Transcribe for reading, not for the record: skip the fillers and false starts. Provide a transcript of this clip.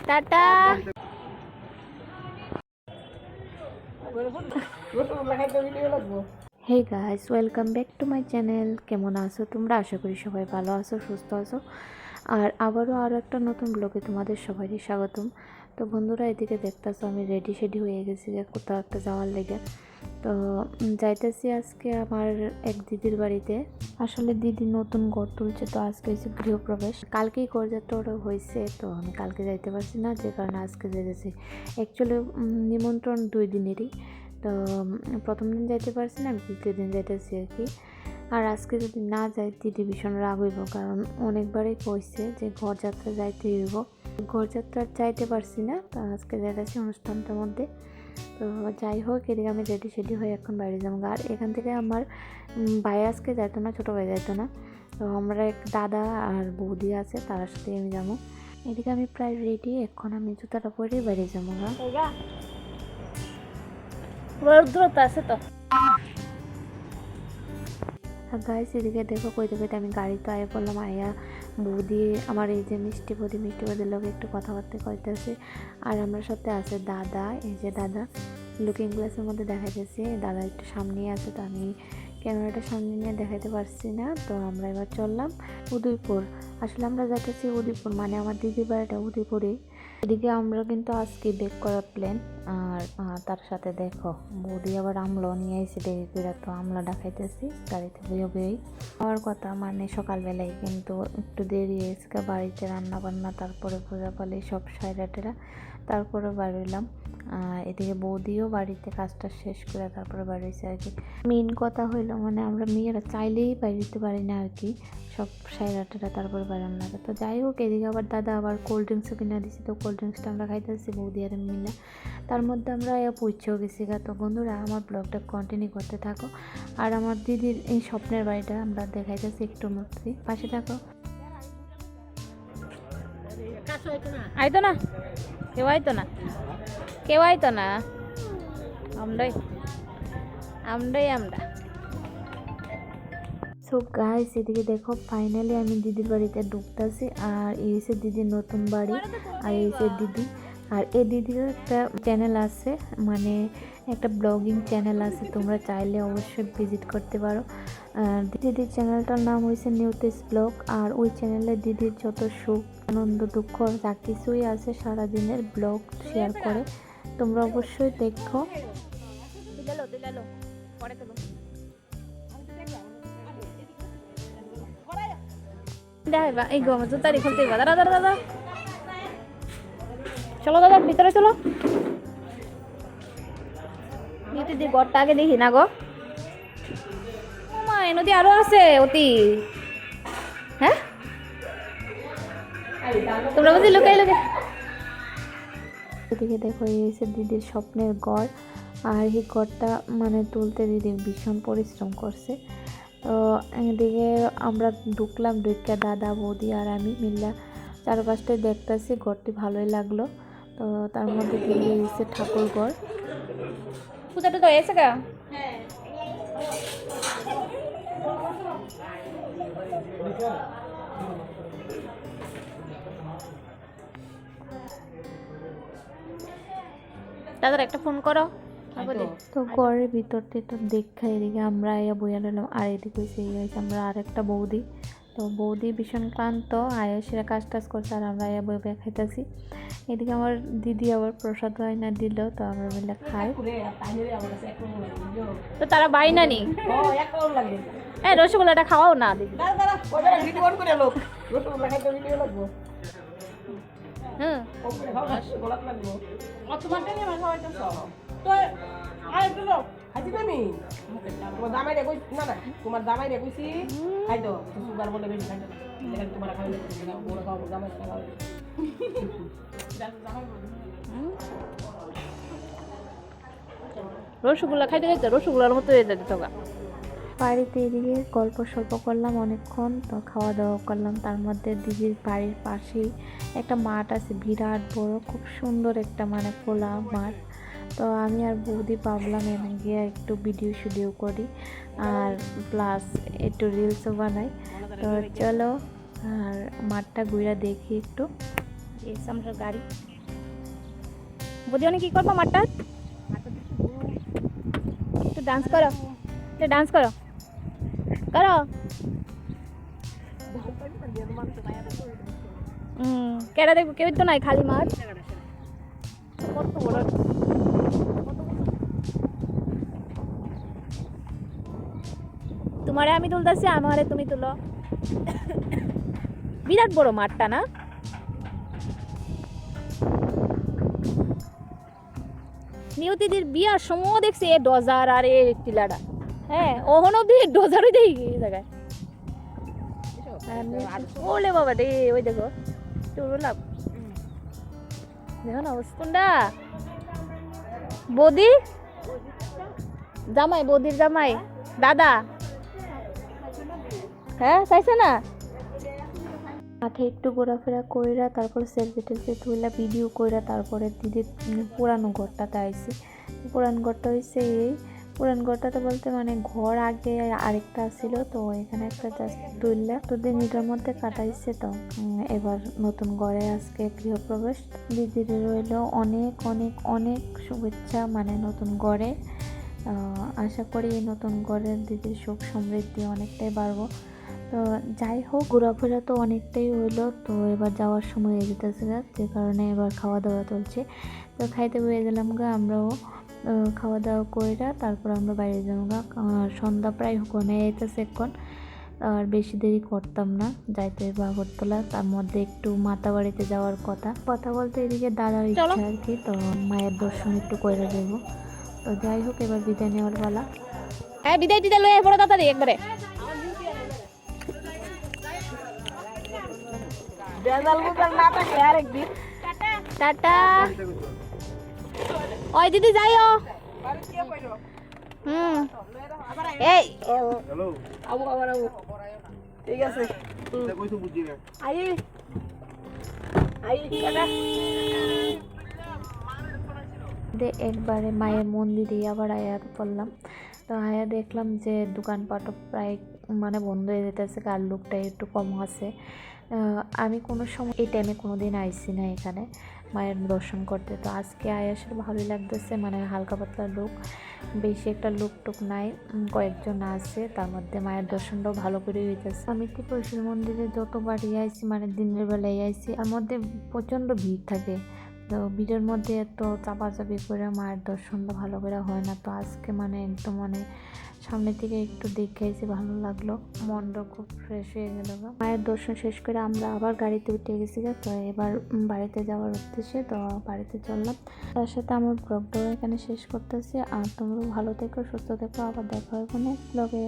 Tata. Hey guys, welcome back to my channel. কেমন আছো তোমরা? আশা করি সবাই ভালো আছো, সুস্থ আছো। আর আরও একটা নতুন ব্লগে তোমাদের সবাইকে স্বাগতম। তো বন্ধুরা, এদিকে দেখতেছো আমি রেডি হয়ে গেছি যে কোথাও একটা যাওয়ার লেগে। তো যাইতেছি আজকে আমার এক দিদির বাড়িতে। আসলে দিদি নতুন ঘর তুলছে, তো আজকে হয়েছে গৃহপ্রবেশ। কালকেই করজাতটা হয়েছে, তো আমি কালকে যাইতে পারছি না, যে কারণে আজকে যাইতেছি। অ্যাকচুয়ালি নিমন্ত্রণ 2 দিনেরই। তো প্রথম দিন যাইতে পারছি না, দ্বিতীয় দিন যাইতেছি আর কি। আর আজকে যদি না যাই দিদি ভীষণ রাগ হইব, কারণ অনেকবারই কইছে যে ঘরযাত্রা যাইতে হইব। ঘরযাত্রা যাইতে পারছি না, তো আজকে যাইতেছি অনুষ্ঠানটার মধ্যে। তো যাই হোক, এদিকে আমি রেডি হয়ে এখন বাইরে যাবো। আর এখান থেকে আমার ভাই আজকে যাইতো না, ছোটো ভাই যাইতো না। তো আমরা এক দাদা আর বৌদি আছে, তার সাথে আমি যাবো। এদিকে আমি প্রায় রেডি, এখন আমি জুতাটা পরে বাইরে যাবো। রৌদ্রতা আছে তো। গাইস, এদিকে দেখো কইতে আমি গাড়িতে আয়া পড়লাম। আয়া বৌদি, আমার এই যে মিষ্টি বৌদির লোক একটু কথাবার্তা কইতেছে। আর আমার সাথে আছে দাদা। এই যে দাদা লুকিং গ্লাসের মধ্যে দেখাইতেছে, দাদা একটু সামনেই আছে, তো আমি ক্যামেরাটা সামনে নিয়ে দেখাইতে পারছি না। তো আমরা এবার চললাম উদয়পুর। আসলে আমরা যাইতেছি উদয়পুর, মানে আমার দিদির বাড়িটা উদয়পুরে। এদিকে আমরা কিন্তু আজকে বেক করার প্ল্যান। আর তার সাথে দেখো বৌদি আবার আমলাও নিয়ে এসে দেরি করে, তো আমলা দেখাইতেছি গাড়িতে বইয়েই হওয়ার কথা, মানে সকালবেলায়, কিন্তু একটু দেরি হয়েছে বাড়িতে রান্না বান্না, তারপরে পূজা পালি সব সাইরাটেরা, তারপরে বাড়িলাম। এদিকে বৌদিও বাড়িতে কাজটা শেষ করে তারপরে বাড়িছে আর কি। মেন কথা হইলো, মানে আমরা মেয়েরা চাইলেই বাড়িতে পারি না আর কি, সব সাইরাটেরা তারপরে বাড়ান লাগে। তো যাই হোক, এদিকে আবার দাদা আবার কোল্ড ড্রিঙ্কসও কিনে দিছি, তো কোল্ড ড্রিঙ্কসটা আমরা খাইতেছি বৌদি আর মিলে। তার মধ্যে আমরা পৌঁছেও গেছি গা। তো বন্ধুরা, আমার ব্লগটা কন্টিনিউ করতে থাকো। আর আমার দিদির এই স্বপ্নের বাড়িটা আমরা দেখাইতেছি একটুর মধ্যে, পাশে থাকো। আইতো না, কেউ আইতো না, আমরাই আমরা। সো গাইস, এদিকে দেখো ফাইনালি আমি দিদির বাড়িতে ঢুকতেছি। আর এই হচ্ছে দিদির নতুন বাড়ি, আর এই হচ্ছে দিদি। আর এই দিদিরও একটা চ্যানেল আছে, মানে একটা ব্লগিং চ্যানেল আছে, তোমরা চাইলে অবশ্যই ভিজিট করতে পারো। দিদির চ্যানেলটার নাম হয়েছে নিউতেস ব্লগ। আর ওই চ্যানেলে দিদির যত সুখ আনন্দ দুঃখ যা কিছুই আছে সারাদিনের ব্লগ শেয়ার করে, তোমরা অবশ্যই দেখো। এই গো জুতারি খুলতে দাদা দাদা দাদা, চলো দাদা ভিতরে চলো। দিদি ঘরটা আগে দেখি না গো, এই নদী আরো আছে অতি। হ্যাঁ, তোমরা বুঝি লুকাই এদিকে দেখো, এই হচ্ছে দিদির স্বপ্নের ঘর। আর এই ঘরটা মানে তুলতে দিদি ভীষণ পরিশ্রম করছে। তো এদিকে আমরা ঢুকলাম, ঢুকে দাদা বৌদি আর আমি মিল্লা চারপাশটায় দেখতেছি, ঘরটি ভালোই লাগলো। তো তার মধ্যে দিয়ে এসে ঠাকুর ঘর। পূজাটা তো এসে গা। দাদার একটা ফোন করো। তো ঘরের ভিতর থেকে দেখা এদিকে আমরা বইয়া নিলাম। আর এদিকে হয়েছে আমরা আর একটা বৌদি। তো বৌদি ভীষণ ক্লান্ত, সেরা কাজ টাজ করছে, আর আমরা বই বই খাইতেছি। এদিকে আমার দিদি আবার প্রসাদ বায়না দিল, তো আমরা মিলে খাই। তো তারা বাইনা নি রসগোল্লাটা খাওয়াও না দিদি। তোমার জামাই রে কইছি খাইতো সুগার বলে বেশি খাইতো, তোমার খাইলে বড় খাওয়াবো জামাই খাওয়াবো। রসগোল্লা খাইতে খাইতে রসগোল্লার মতো হয়ে যেত। বাড়িতে এদিকে গল্প সল্প করলাম অনেকক্ষণ, তো খাওয়া দাওয়া করলাম। তার মধ্যে দিদির বাড়ির পাশেই একটা মাঠ আছে, বিরাট বড়, খুব সুন্দর একটা মানে খোলা মাঠ। তো আমি আর বৌদি ভাবলাম এনে গিয়ে একটু ভিডিও করি। আর প্লাস একটু রিলসও বানাই। তো চলো আর মাঠটা ঘুরে দেখি একটু। এসে আমরা গাড়ি বুঝিও না কি করবো মাঠটা, একটু ডান্স করো, একটু ডান্স করো করো। কেডা দেখবো, কেউ তো নাই, খালি মাঠ। কত বড় তোমারে আমি তুলতেছি, আমারে তুমি তুলো। বিরাট বড় মাঠটা না? নিয়তিদের বিয়ার সময় দেখছি এ ডজার আর এ টিলাডা। হ্যাঁ ওহন অব্দি ডজারই দেই এই জায়গায়। ওলে বাবা রে, ওই দেখো চুরলাম, দেখো না অবস্থাটা। বৌদি জামাই, বৌদির জামাই দাদা, হ্যাঁ চাইছে না। মাঠে একটু ঘোরাফেরা কইরা তারপর সেলফি টেলফি তুইলা ভিডিও কইরা তারপরে দিদির পুরানো ঘরটাতে আইছি। পুরান ঘরটা হয়েছে এই পুরান ঘরটাতে বলতে মানে ঘর আগে আরেকটা ছিল, তো এখানে একটা জাস্ট তুললা তো দিন এটার মধ্যে কাটাইছে। তো এবার নতুন ঘরে আজকে গৃহপ্রবেশ। দিদির রইল অনেক অনেক অনেক শুভেচ্ছা মানে নতুন ঘরে। আশা করি এই নতুন ঘরের দিদির সুখ সমৃদ্ধি অনেকটাই বাড়বো। তো যাই হোক, ঘোরাফেরা তো অনেকটাই হইলো, তো এবার যাওয়ার সময় যেতেছে গা, যে কারণে এবার খাওয়া দাওয়া চলছে। তো খাইতে বয়ে গেলাম গা আমরাও, খাওয়া দাওয়া কইরা তারপর আমরা বাইরে যাবো গা। সন্ধ্যা প্রায় ঘনে যাইতেছে এখন, আর বেশি দেরি করতাম না, যাইতে বাগরতলা, তার মধ্যে একটু মাতা বাড়িতে যাওয়ার কথা বলতে এদিকে দাদার ইচ্ছা আর কি, তো মায়ের দর্শন একটু কইরা দেবো। তো যাই হোক, এবার বিদায় নেওয়ার পালা। হ্যাঁ বিদায় টিদায় লয়ে পড়ো তাড়াতাড়ি একবারে। টাটা। ওই দিদি যাইও। এই ঠিক আছে একবারে মায়ের মন্দিরে আবার আয়া পড়লাম। তো আয়া দেখলাম যে দোকানপাটও প্রায় মানে বন্ধ হয়ে যেতেছে, কার লোকটা একটু কম আছে। আমি কোনো সময় এই টাইমে কোনো দিন আইসি না এখানে মায়ের দর্শন করতে, তো আজকে আয়াসের ভালোই লাগতেছে। মানে হালকা পাতলা লোক, বেশি একটা লোক টুক নাই, কয়েকজন আছে, তার মধ্যে মায়ের দর্শনটাও ভালো করে হইতেছে। আমি ত্রিপুরেশ্বরী মন্দিরে যতবারই আইসি মানে দিনের বেলায় আইসি, তার মধ্যে প্রচণ্ড ভিড় থাকে। তো ভিড়ের মধ্যে এত চাপাচাপি করে মায়ের দর্শনটা ভালো করে হয় না। তো আজকে মানে একদম মানে সামনে থেকে একটু দেখে এসে ভালো লাগলো, মনটা খুব ফ্রেশ হয়ে গেল। মায়ের দর্শন শেষ করে আমরা আবার গাড়িতে উঠে গেছি। তো এবার বাড়িতে যাওয়ার উদ্দেশ্যে তো বাড়িতে চললাম। তার সাথে আমার ব্লগটাও এখানে শেষ করতেছি। আর তোমরা ভালো থেকো, সুস্থ থেকো, আবার দেখা হবে নেক্সট ব্লগে।